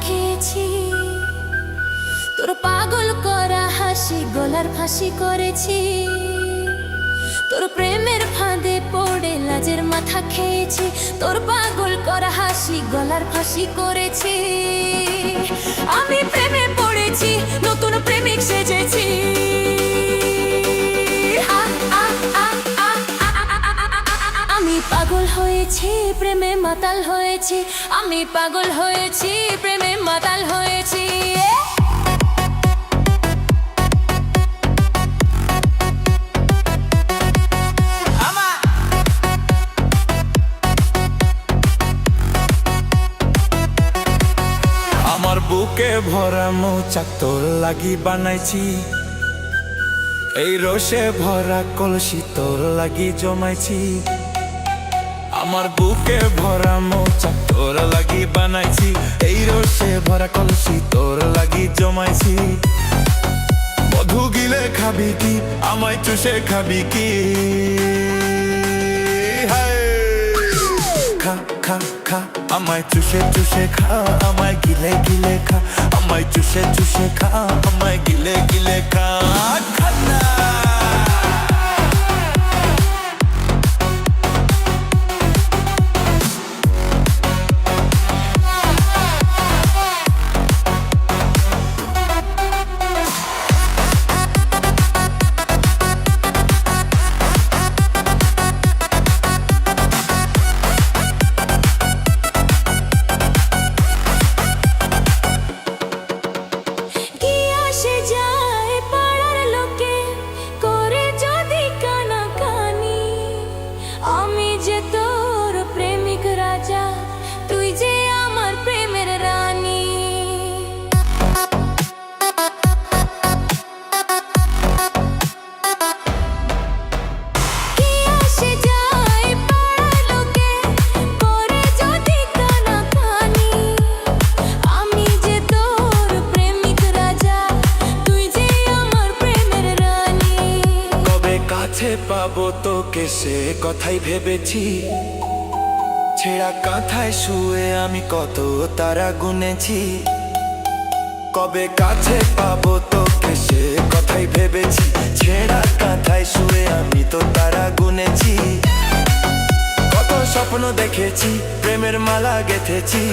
খেয়েছি, তোর পাগল করা হাসি গলার ফাঁসি করেছি, তোর প্রেমের ফাঁদে পড়ে লাজের মাথা খেয়েছি, তোর পাগল করা হাসি গলার ফাঁসি করেছি। আমি প্রেমে পড়েছি, নতুন প্রেমিক সেজেছি। আমি পাগল হয়েছি, প্রেমে মাতাল হয়েছি, আমি পাগল হয়েছি, প্রেমে মাতাল হয়েছি। আমার বুকে ভরা মৌচাক তোর লাগি বানাইছি, এই রসে ভরা কলসি তোর লাগি জমাইছি। আমার বুকে ভরা মৌচাক তোর লাগি বানাইছি, এই রসে ভরা কলসি তোর লাগি জমাইছি। মধু গিলে খাবি কি, আমায় চুষে খাবি কি? খা খা খা, আমায় চুষে চুষে খা, আমায় গিলে গিলে খা, আমায় চুষে চুষে খা, আমায় গিলে গিলে খা। খানা পাবো তোকে সে কথাই ভেবেছি, ছেঁড়া কাঁথায় শুয়ে আমি কত তারা গুনেছি। কবে কাছে পাবো তোকে সে কথাই ভেবেছি, ছেঁড়া কাঁথায় শুয়ে আমি তো তারা গুনেছি। কত স্বপ্ন দেখেছি, প্রেমের মালা গেঁথেছি।